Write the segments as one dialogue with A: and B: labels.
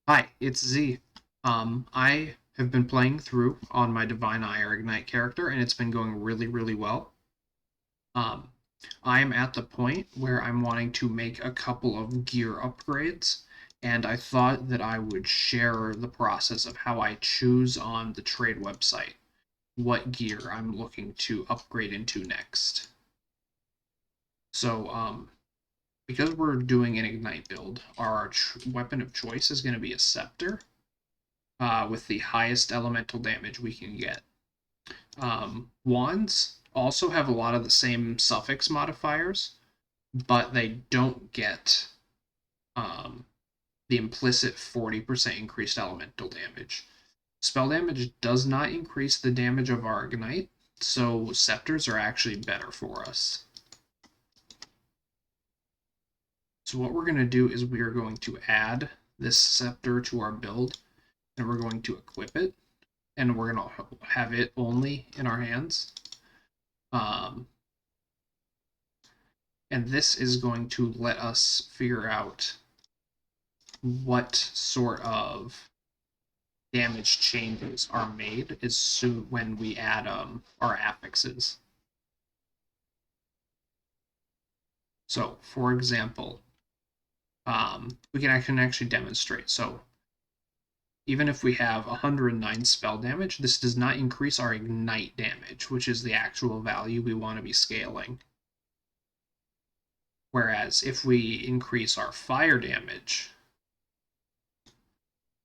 A: Hi, it's Z. I have been playing through on my Divine Ire Ignite character, and it's been going really, really well. Um, I'm at the point where I'm wanting to make a couple of gear upgrades, and I thought that I would share the process of how I choose on the trade website what gear I'm looking to upgrade into next. So, because we're doing an Ignite build, our weapon of choice is going to be a Scepter. With the highest elemental damage we can get. Wands also have a lot of the same suffix modifiers, but they don't get um, the implicit 40% increased elemental damage. Spell damage does not increase the damage of our Ignite, so scepters are actually better for us. So what we're going to do is we are going to add this scepter to our build, and we're going to equip it, and we're going to have it only in our hands. Um, and this is going to let us figure out what sort of damage changes are made as soon when we add our affixes. So, for example, we can actually demonstrate. So, even if we have 109 spell damage, this does not increase our ignite damage, which is the actual value we want to be scaling. Whereas if we increase our fire damage,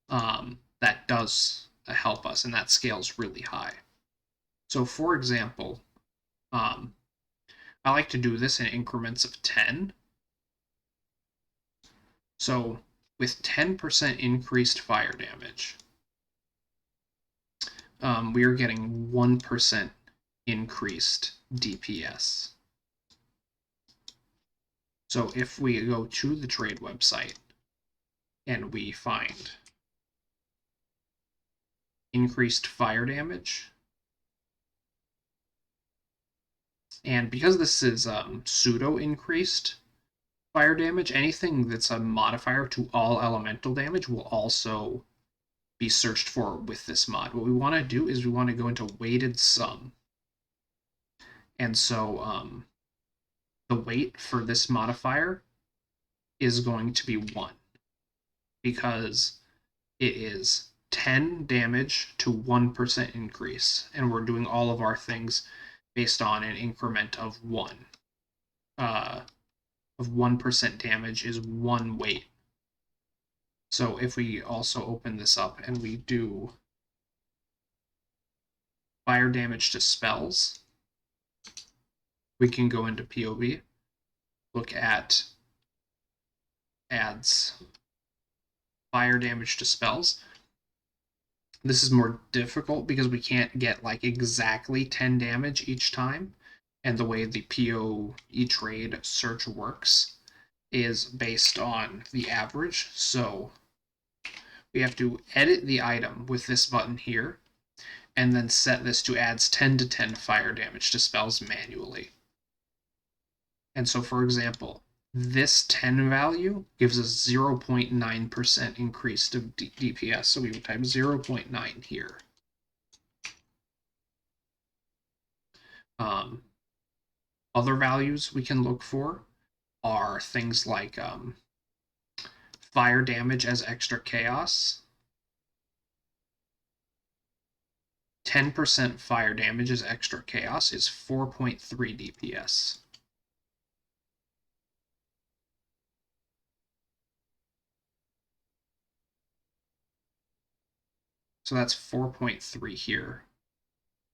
A: that does help us, and that scales really high. So, for example, um, I like to do this in increments of 10. So, with 10% increased fire damage, we are getting 1% increased DPS. So, if we go to the trade website and we find increased fire damage, and because this is pseudo increased fire damage, anything that's a modifier to all elemental damage will also be searched for with this mod. What we want to do is we want to go into weighted sum. And so the weight for this modifier is going to be 1 because it is 10 damage to 1% increase. And we're doing all of our things based on an increment of 1. Of 1% damage is 1 weight. So if we also open this up and we do fire damage to spells, we can go into POV, look at adds fire damage to spells. This is more difficult because we can't get like exactly 10 damage each time. And the way the PoE trade search works is based on the average. So we have to edit the item with this button here and then set this to adds 10 to 10 fire damage to spells manually. And so, for example, this 10 value gives us 0.9% increase to DPS. So we would type 0.9 here. Other values we can look for are things like fire damage as extra chaos. 10% fire damage as extra chaos is 4.3 DPS. So that's 4.3 here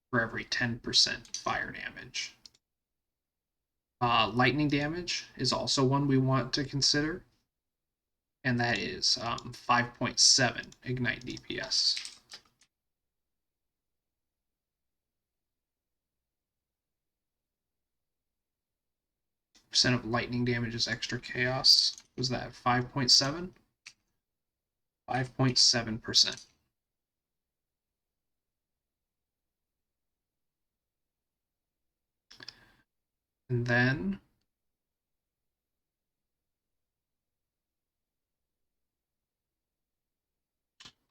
A: for every 10% fire damage. Lightning damage is also one we want to consider, and that is 5.7 ignite DPS. Percent of lightning damage is extra chaos. Was that 5.7? 5.7%. And then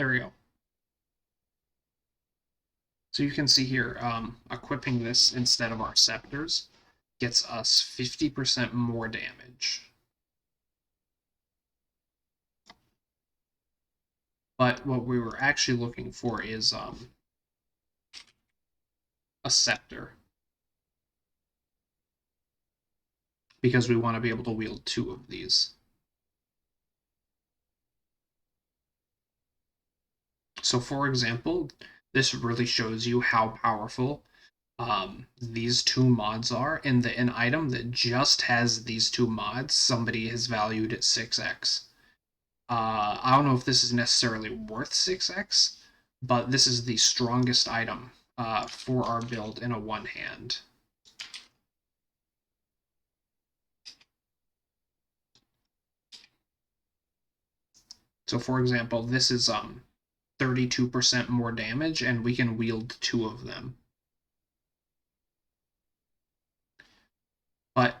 A: There we go. So you can see here, equipping this instead of our scepters gets us 50% more damage. But what we were actually looking for is a scepter, because we want to be able to wield 2 of these. So for example, this really shows you how powerful these 2 mods are. And an item that just has these 2 mods, somebody has valued at 6x. I don't know if this is necessarily worth 6x, but this is the strongest item for our build in a one-hand. So for example, this is 32% more damage, and we can wield 2 of them. But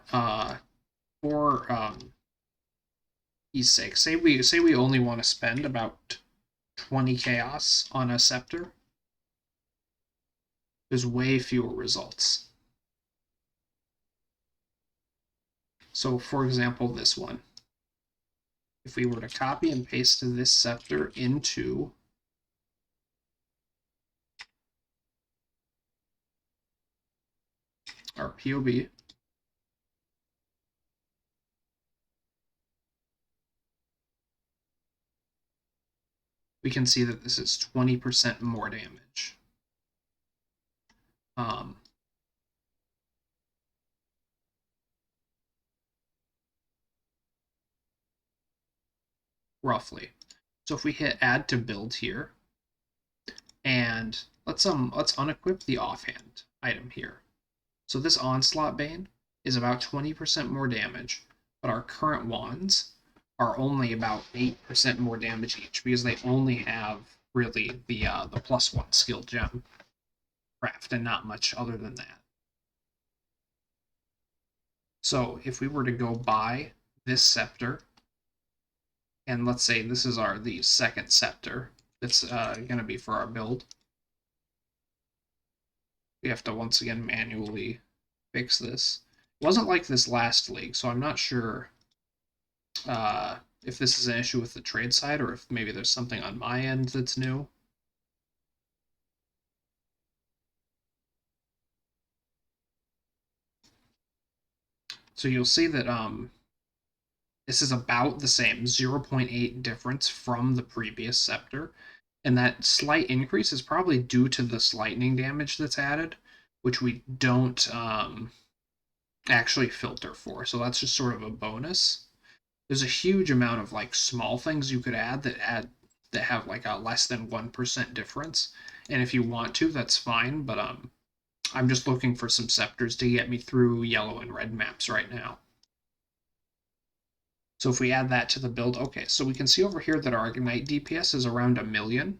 A: for ease sake, say we only want to spend about 20 chaos on a scepter. There's way fewer results. So for example, this one. If we were to copy and paste this scepter into our POB, we can see that this is 20% more damage. Roughly. So if we hit add to build here, and let's unequip the offhand item here. So this Onslaught Bane is about 20% more damage, but our current wands are only about 8% more damage each, because they only have really the +1 skill gem craft and not much other than that. So if we were to go buy this scepter, and let's say this is the second scepter that's going to be for our build, we have to once again manually fix this. It wasn't like this last league, so I'm not sure if this is an issue with the trade side, or if maybe there's something on my end that's new. So you'll see that this is about the same, 0.8 difference from the previous scepter. And that slight increase is probably due to this lightning damage that's added, which we don't actually filter for. So that's just sort of a bonus. There's a huge amount of like small things you could add that have like a less than 1% difference. And if you want to, that's fine. But I'm just looking for some scepters to get me through yellow and red maps right now. So if we add that to the build, okay, so we can see over here that our Ignite DPS is around 1 million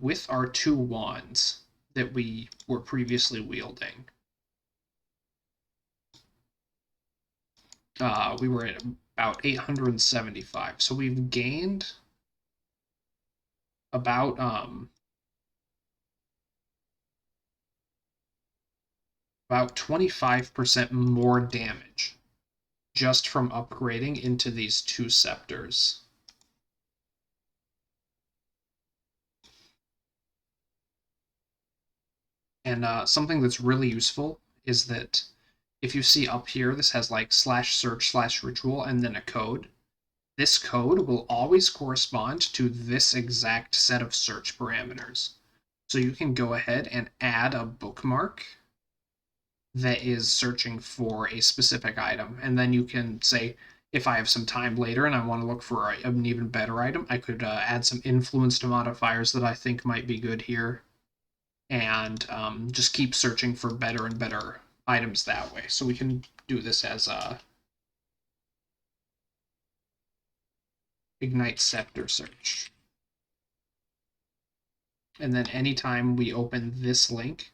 A: with our 2 wands that we were previously wielding. We were at about 875, so we've gained about 25% more damage just from upgrading into these 2 scepters. And something that's really useful is that if you see up here, this has like /search/ritual and then a code. This code will always correspond to this exact set of search parameters. So you can go ahead and add a bookmark that is searching for a specific item. And then you can say, if I have some time later and I want to look for an even better item, I could add some influence to modifiers that I think might be good here. And just keep searching for better and better items that way. So we can do this as a Ignite Scepter search. And then anytime we open this link,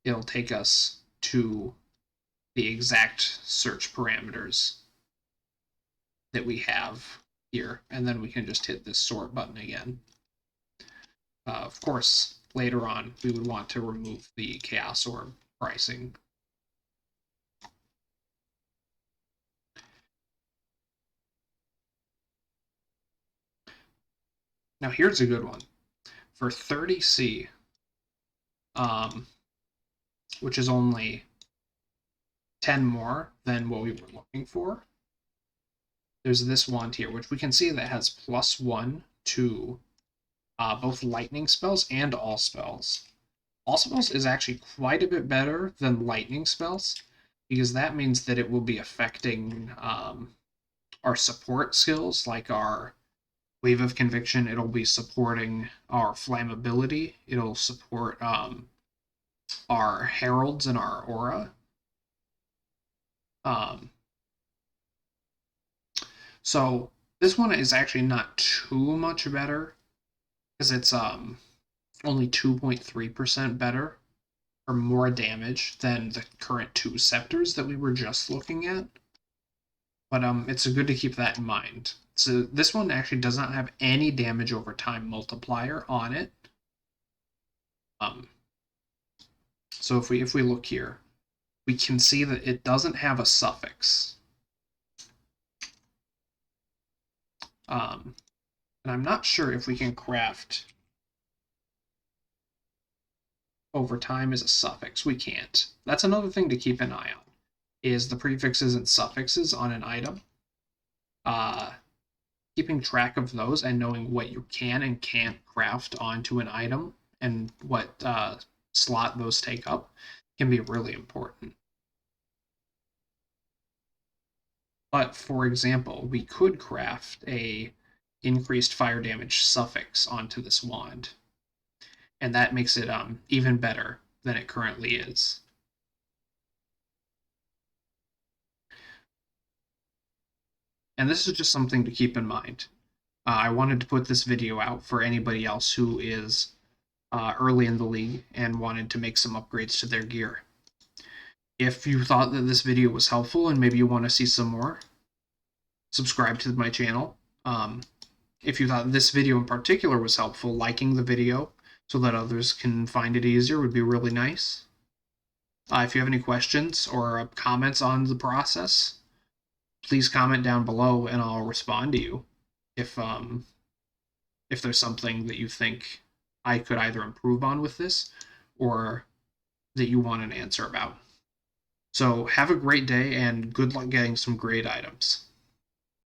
A: it'll take us to the exact search parameters that we have here, and then we can just hit this sort button again. Of course, later on, we would want to remove the Chaos Orb pricing. Now here's a good one. For 30C, which is only 10 more than what we were looking for, there's this wand here, which we can see that has +1 to both lightning spells and all spells. All spells is actually quite a bit better than lightning spells, because that means that it will be affecting our support skills, like our Wave of Conviction. It'll be supporting our flammability. It'll support our heralds and our aura. So this one is actually not too much better, because it's only 2.3% better or more damage than the current 2 scepters that we were just looking at. But it's good to keep that in mind. So this one actually does not have any damage over time multiplier on it. So if we look here, we can see that it doesn't have a suffix. And I'm not sure if we can craft over time as a suffix. We can't. That's another thing to keep an eye on, is the prefixes and suffixes on an item. Keeping track of those and knowing what you can and can't craft onto an item and what slot those take up can be really important. But for example, we could craft a increased fire damage suffix onto this wand, and that makes it even better than it currently is. And this is just something to keep in mind. I wanted to put this video out for anybody else who is early in the league and wanted to make some upgrades to their gear. If you thought that this video was helpful and maybe you want to see some more, subscribe to my channel. If you thought this video in particular was helpful, liking the video so that others can find it easier would be really nice. If you have any questions or comments on the process, please comment down below and I'll respond to you if there's something that you think I could either improve on with this or that you want an answer about. So have a great day and good luck getting some great items.